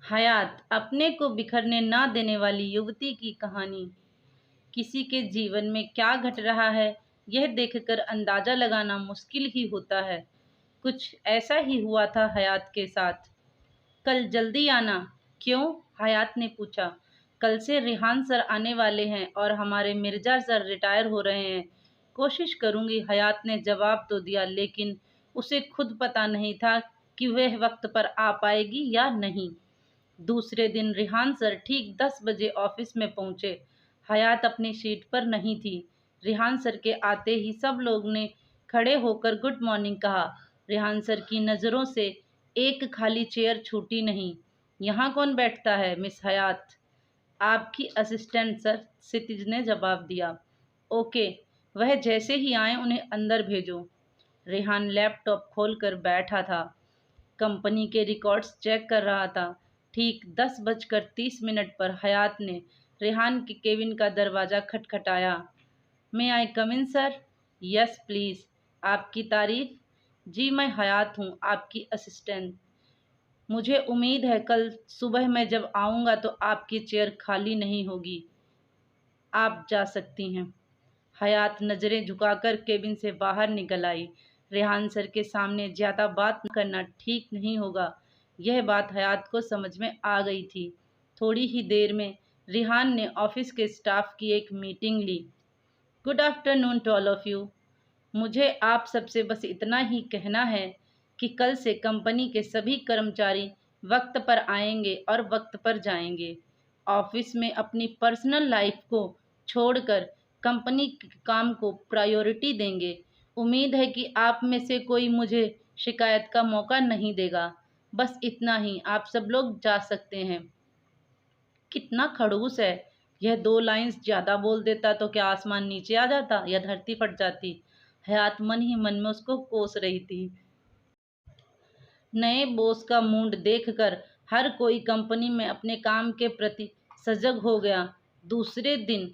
हयात अपने को बिखरने ना देने वाली युवती की कहानी। किसी के जीवन में क्या घट रहा है, यह देखकर अंदाजा लगाना मुश्किल ही होता है। कुछ ऐसा ही हुआ था हयात के साथ। कल जल्दी आना। क्यों? हयात ने पूछा। कल से रिहान सर आने वाले हैं और हमारे मिर्जा सर रिटायर हो रहे हैं। कोशिश करूंगी, हयात ने जवाब तो दिया, लेकिन उसे खुद पता नहीं था कि वह वक्त पर आ पाएगी या नहीं। दूसरे दिन रिहान सर ठीक 10 बजे ऑफिस में पहुंचे। हयात अपनी सीट पर नहीं थी। रिहान सर के आते ही सब लोग ने खड़े होकर गुड मॉर्निंग कहा। रिहान सर की नज़रों से एक खाली चेयर छूटी नहीं। यहाँ कौन बैठता है, मिस हयात? आपकी असिस्टेंट सर, क्षितिज ने जवाब दिया। ओके, वह जैसे ही आए उन्हें अंदर भेजो। रेहान लैपटॉप खोलकर बैठा था, कंपनी के रिकॉर्ड्स चेक कर रहा था। ठीक 10:30 पर हयात ने रेहान के केबिन का दरवाज़ा खटखटाया। मे आई कम इन सर? Yes please. आपकी तारीफ? जी, मैं हयात हूँ, आपकी असिस्टेंट। मुझे उम्मीद है कल सुबह मैं जब आऊँगा तो आपकी चेयर खाली नहीं होगी। आप जा सकती हैं। हयात नज़रें झुकाकर केबिन से बाहर निकल आई। रेहान सर के सामने ज़्यादा बात करना ठीक नहीं होगा। यह बात हयात को समझ में आ गई थी। थोड़ी ही देर में रेहान ने ऑफिस के स्टाफ की एक मीटिंग ली। Good afternoon to all of you. मुझे आप सबसे बस इतना ही कहना है कि कल से कंपनी के सभी कर्मचारी वक्त पर आएंगे और वक्त पर जाएंगे। ऑफिस में अपनी पर्सनल लाइफ को छोड़कर कंपनी के काम को प्रायोरिटी देंगे। उम्मीद है कि आप में से कोई मुझे शिकायत का मौका नहीं देगा। बस इतना ही, आप सब लोग जा सकते हैं। कितना खड़ूस है। यह 2 लाइन्स ज़्यादा बोल देता तो क्या आसमान नीचे आ जाता या धरती फट जाती। हयात मन ही मन में उसको कोस रही थी। नए बॉस का मूड देखकर हर कोई कंपनी में अपने काम के प्रति सजग हो गया। दूसरे दिन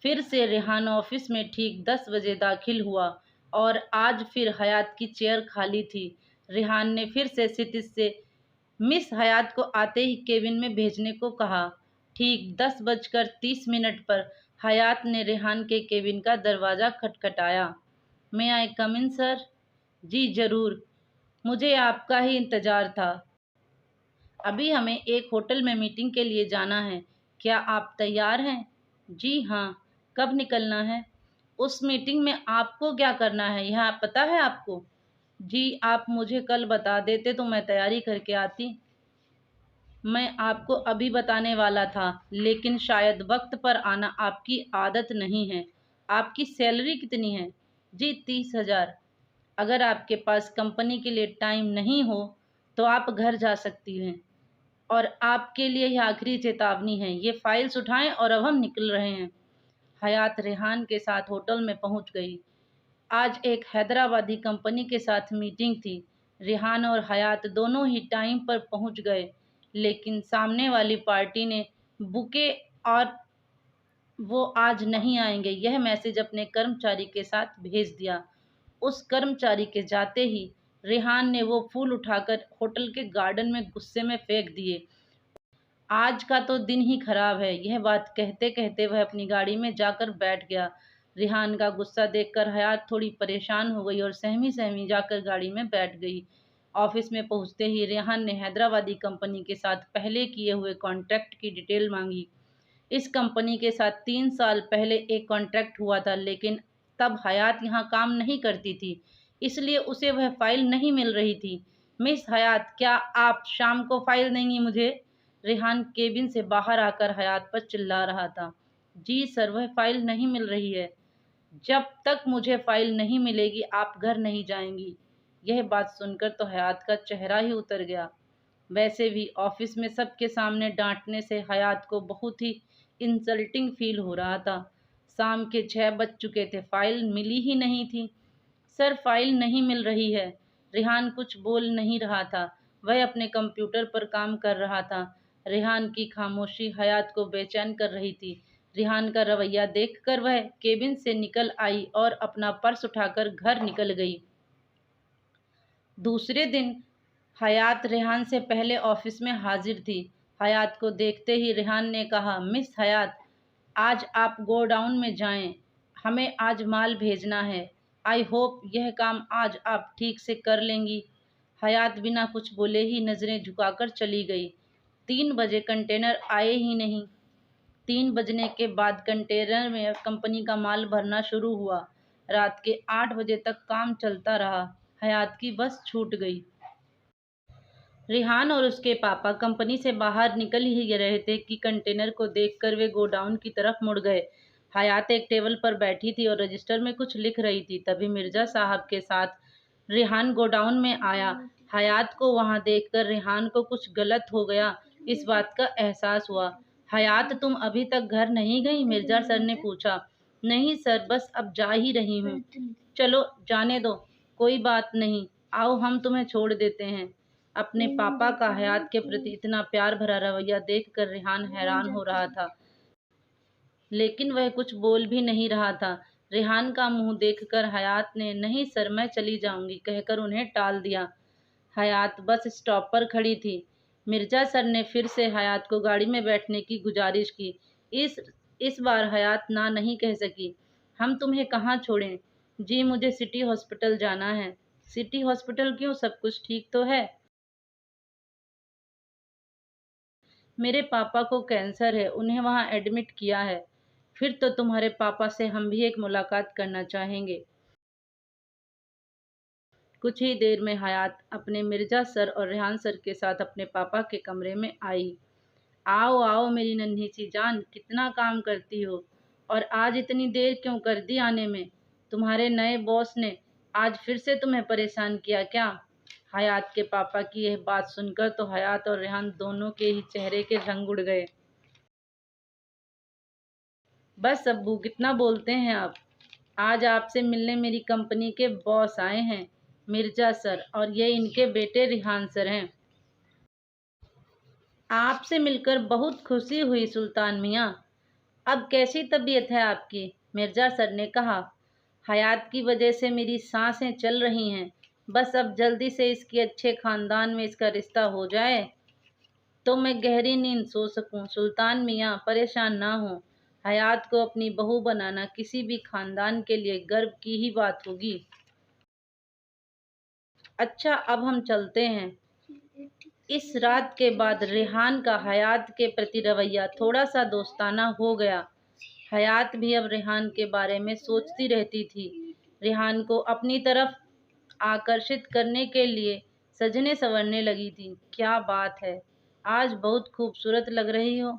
फिर से रेहान ऑफिस में ठीक 10 बजे दाखिल हुआ और आज फिर हयात की चेयर खाली थी। रेहान ने फिर से क्षितिज से मिस हयात को आते ही केबिन में भेजने को कहा। ठीक 10:30 पर हयात ने रेहान के केबिन का दरवाज़ा खटखटाया। मे आई कम इन सर? जी ज़रूर, मुझे आपका ही इंतज़ार था। अभी हमें एक होटल में मीटिंग के लिए जाना है। क्या आप तैयार हैं? जी हाँ। कब निकलना है? उस मीटिंग में आपको क्या करना है, यह पता है आपको? जी, आप मुझे कल बता देते तो मैं तैयारी करके आती। मैं आपको अभी बताने वाला था, लेकिन शायद वक्त पर आना आपकी आदत नहीं है। आपकी सैलरी कितनी है? जी 30,000। अगर आपके पास कंपनी के लिए टाइम नहीं हो तो आप घर जा सकती हैं। और आपके लिए यह आखिरी चेतावनी है। ये फाइल्स उठाएं और अब हम निकल रहे हैं। हयात रेहान के साथ होटल में पहुंच गई। आज एक हैदराबादी कंपनी के साथ मीटिंग थी। रेहान और हयात दोनों ही टाइम पर पहुंच गए, लेकिन सामने वाली पार्टी ने बुके और वो आज नहीं आएंगे यह मैसेज अपने कर्मचारी के साथ भेज दिया। उस कर्मचारी के जाते ही रेहान ने वो फूल उठाकर होटल के गार्डन में गुस्से में फेंक दिए। आज का तो दिन ही खराब है। यह बात कहते कहते वह अपनी गाड़ी में जाकर बैठ गया। रेहान का गुस्सा देखकर हयात थोड़ी परेशान हो गई और सहमी सहमी जाकर गाड़ी में बैठ गई। ऑफिस में पहुंचते ही रेहान ने हैदराबादी कंपनी के साथ पहले किए हुए कॉन्ट्रैक्ट की डिटेल मांगी। इस कंपनी के साथ 3 साल पहले एक कॉन्ट्रैक्ट हुआ था, लेकिन तब हयात यहाँ काम नहीं करती थी, इसलिए उसे वह फाइल नहीं मिल रही थी। मिस हयात, क्या आप शाम को फाइल देंगी मुझे? रेहान केबिन से बाहर आकर हयात पर चिल्ला रहा था। जी सर, वह फाइल नहीं मिल रही है। जब तक मुझे फाइल नहीं मिलेगी आप घर नहीं जाएंगी। यह बात सुनकर तो हयात का चेहरा ही उतर गया। वैसे भी ऑफिस में सबके सामने डांटने से हयात को बहुत ही इंसल्टिंग फील हो रहा था। शाम के 6 बज चुके थे, फाइल मिली ही नहीं थी। सर, फाइल नहीं मिल रही है। रेहान कुछ बोल नहीं रहा था, वह अपने कंप्यूटर पर काम कर रहा था। रेहान की खामोशी हयात को बेचैन कर रही थी। रेहान का रवैया देखकर वह केबिन से निकल आई और अपना पर्स उठाकर घर निकल गई। दूसरे दिन हयात रेहान से पहले ऑफिस में हाजिर थी। हयात को देखते ही रेहान ने कहा, मिस हयात, आज आप गोडाउन में जाएं, हमें आज माल भेजना है। आई होप यह काम आज आप ठीक से कर लेंगी। हयात बिना कुछ बोले ही नज़रें झुकाकर चली गई। 3 बजे कंटेनर आए ही नहीं। 3 बजने के बाद कंटेनर में कंपनी का माल भरना शुरू हुआ। रात के 8 बजे तक काम चलता रहा। हयात की बस छूट गई। रेहान और उसके पापा कंपनी से बाहर निकल ही रहे थे कि कंटेनर को देखकर वे गोडाउन की तरफ मुड़ गए। हयात एक टेबल पर बैठी थी और रजिस्टर में कुछ लिख रही थी। तभी मिर्जा साहब के साथ रेहान गोडाउन में आया। हयात को वहां देखकर रेहान को कुछ गलत हो गया, इस बात का एहसास हुआ। हयात, तुम अभी तक घर नहीं गई? मिर्जा सर ने पूछा। नहीं सर, बस अब जा ही रही हूँ। चलो जाने दो, कोई बात नहीं, आओ हम तुम्हें छोड़ देते हैं। अपने पापा का हयात के प्रति इतना प्यार भरा रवैया देखकर रेहान हैरान हो रहा था, लेकिन वह कुछ बोल भी नहीं रहा था। रेहान का मुंह देखकर हयात ने नहीं सर, मैं चली जाऊंगी कहकर उन्हें टाल दिया। हयात बस स्टॉप पर खड़ी थी। मिर्जा सर ने फिर से हयात को गाड़ी में बैठने की गुजारिश की। इस बार हयात ना नहीं कह सकी। हम तुम्हें कहाँ छोड़ें? जी, मुझे सिटी हॉस्पिटल जाना है। सिटी हॉस्पिटल क्यों, सब कुछ ठीक तो है? मेरे पापा को कैंसर है, उन्हें वहां एडमिट किया है। फिर तो तुम्हारे पापा से हम भी एक मुलाकात करना चाहेंगे। कुछ ही देर में हयात अपने मिर्जा सर और रेहान सर के साथ अपने पापा के कमरे में आई। आओ आओ मेरी नन्ही सी जान, कितना काम करती हो, और आज इतनी देर क्यों कर दी आने में? तुम्हारे नए बॉस ने आज फिर से तुम्हें परेशान किया क्या? हयात के पापा की यह बात सुनकर तो हयात और रेहान दोनों के ही चेहरे के रंग उड़ गए। बस अब्बू, कितना बोलते हैं आप। आज आपसे मिलने मेरी कंपनी के बॉस आए हैं, मिर्जा सर, और ये इनके बेटे रिहान सर हैं। आपसे मिलकर बहुत खुशी हुई सुल्तान मियाँ। अब कैसी तबीयत है आपकी? मिर्जा सर ने कहा। हयात की वजह से मेरी सांसें चल रही हैं। बस अब जल्दी से इसके अच्छे खानदान में इसका रिश्ता हो जाए तो मैं गहरी नींद सो सकूं। सुल्तान मियाँ, परेशान ना हो। हयात को अपनी बहू बनाना किसी भी खानदान के लिए गर्व की ही बात होगी। अच्छा, अब हम चलते हैं। इस रात के बाद रेहान का हयात के प्रति रवैया थोड़ा सा दोस्ताना हो गया। हयात भी अब रेहान के बारे में सोचती रहती थी। रेहान को अपनी तरफ आकर्षित करने के लिए सजने संवरने लगी थी। क्या बात है, आज बहुत खूबसूरत लग रही हो।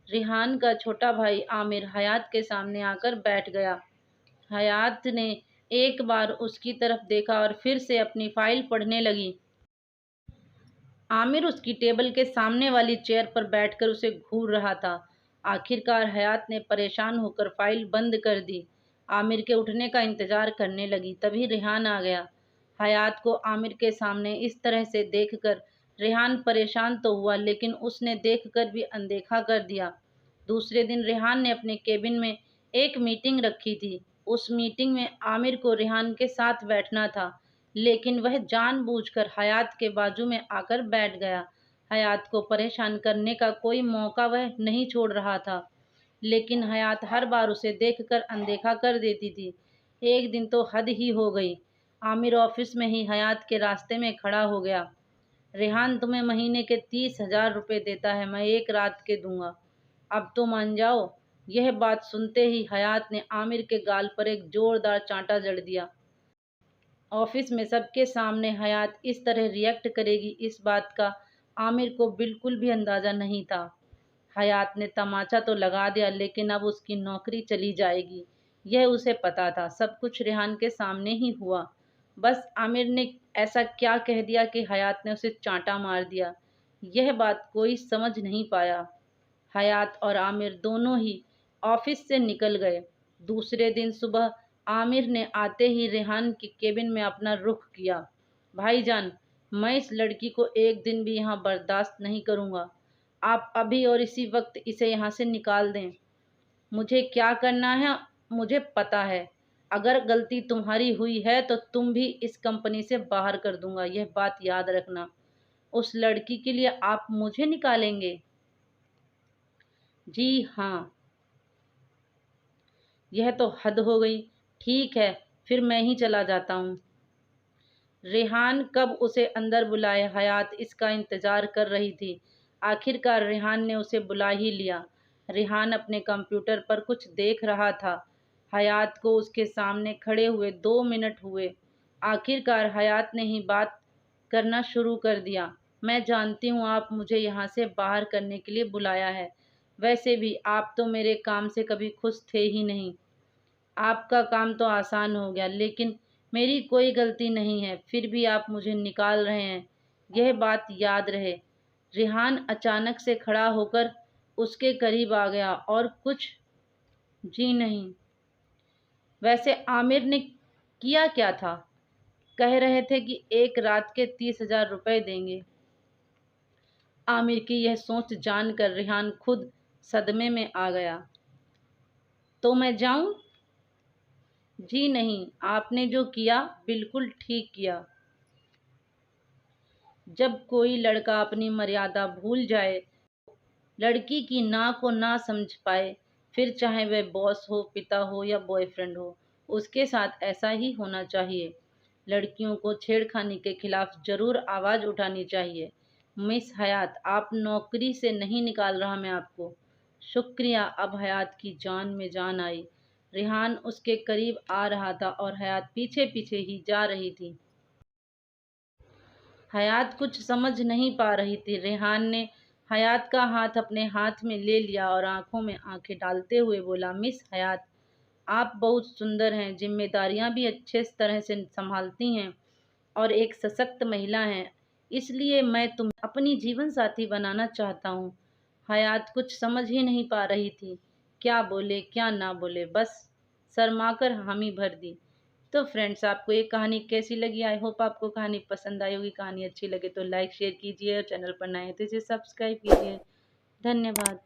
रेहान का छोटा भाई आमिर हयात के सामने आकर बैठ गया। हयात ने एक बार उसकी तरफ देखा और फिर से अपनी फाइल पढ़ने लगी। आमिर उसकी टेबल के सामने वाली चेयर पर बैठकर उसे घूर रहा था। आखिरकार हयात ने परेशान होकर फाइल बंद कर दी। आमिर के उठने का इंतजार करने लगी। तभी रेहान आ गया। हयात को आमिर के सामने इस तरह से देखकर रेहान परेशान तो हुआ, लेकिन उसने देखकर भी अनदेखा कर दिया। दूसरे दिन रेहान ने अपने केबिन में एक मीटिंग रखी थी। उस मीटिंग में आमिर को रेहान के साथ बैठना था, लेकिन वह जानबूझकर हयात के बाजू में आकर बैठ गया। हयात को परेशान करने का कोई मौका वह नहीं छोड़ रहा था, लेकिन हयात हर बार उसे देखकर अनदेखा कर देती थी। एक दिन तो हद ही हो गई। आमिर ऑफिस में ही हयात के रास्ते में खड़ा हो गया। रेहान तुम्हें महीने के 30,000 रुपये देता है, मैं एक रात के दूंगा। अब तो मान जाओ। यह बात सुनते ही हयात ने आमिर के गाल पर एक जोरदार चांटा जड़ दिया। ऑफिस में सबके सामने हयात इस तरह रिएक्ट करेगी, इस बात का आमिर को बिल्कुल भी अंदाजा नहीं था। हयात ने तमाचा तो लगा दिया, लेकिन अब उसकी नौकरी चली जाएगी, यह उसे पता था। सब कुछ रेहान के सामने ही हुआ। बस आमिर ने ऐसा क्या कह दिया कि हयात ने उसे चांटा मार दिया, यह बात कोई समझ नहीं पाया। हयात और आमिर दोनों ही ऑफिस से निकल गए। दूसरे दिन सुबह आमिर ने आते ही रेहान की केबिन में अपना रुख किया। भाईजान, मैं इस लड़की को एक दिन भी यहाँ बर्दाश्त नहीं करूँगा। आप अभी और इसी वक्त इसे यहाँ से निकाल दें। मुझे क्या करना है मुझे पता है। अगर गलती तुम्हारी हुई है तो तुम भी इस कंपनी से बाहर कर दूंगा, यह बात याद रखना। उस लड़की के लिए आप मुझे निकालेंगे? जी हाँ। यह तो हद हो गई। ठीक है, फिर मैं ही चला जाता हूँ। रेहान कब उसे अंदर बुलाए, हयात इसका इंतजार कर रही थी। आखिरकार रेहान ने उसे बुला ही लिया। रेहान अपने कंप्यूटर पर कुछ देख रहा था। हयात को उसके सामने खड़े हुए 2 मिनट हुए। आखिरकार हयात ने ही बात करना शुरू कर दिया। मैं जानती हूँ आप मुझे यहाँ से बाहर करने के लिए बुलाया है। वैसे भी आप तो मेरे काम से कभी खुश थे ही नहीं। आपका काम तो आसान हो गया, लेकिन मेरी कोई गलती नहीं है, फिर भी आप मुझे निकाल रहे हैं, यह बात याद रहे। रेहान अचानक से खड़ा होकर उसके करीब आ गया और कुछ जी नहीं। वैसे आमिर ने किया क्या था? कह रहे थे कि एक रात के 30,000 रुपए देंगे। आमिर की यह सोच जानकर रेहान खुद सदमे में आ गया। तो मैं जाऊं? जी नहीं, आपने जो किया बिल्कुल ठीक किया। जब कोई लड़का अपनी मर्यादा भूल जाए, लड़की की ना को ना समझ पाए, फिर चाहे वह बॉस हो, पिता हो या बॉयफ्रेंड हो, उसके साथ ऐसा ही होना चाहिए। लड़कियों को छेड़खानी के खिलाफ जरूर आवाज उठानी चाहिए। मिस हयात, आप नौकरी से नहीं निकाल रहा मैं आपको। शुक्रिया। अब हयात की जान में जान आई। रेहान उसके करीब आ रहा था और हयात पीछे पीछे ही जा रही थी। हयात कुछ समझ नहीं पा रही थी। रेहान ने हयात का हाथ अपने हाथ में ले लिया और आंखों में आंखें डालते हुए बोला, मिस हयात, आप बहुत सुंदर हैं, जिम्मेदारियां भी अच्छे तरह से संभालती हैं और एक सशक्त महिला हैं। इसलिए मैं तुम्हें अपनी जीवन साथी बनाना चाहता हूँ। हयात कुछ समझ ही नहीं पा रही थी। क्या बोले क्या ना बोले, बस शर्माकर हामी भर दी। तो फ्रेंड्स, आपको ये कहानी कैसी लगी? आई होप आपको कहानी पसंद आई होगी। कहानी अच्छी लगे तो लाइक शेयर कीजिए और चैनल पर नए हैं तो इसे सब्सक्राइब कीजिए। धन्यवाद।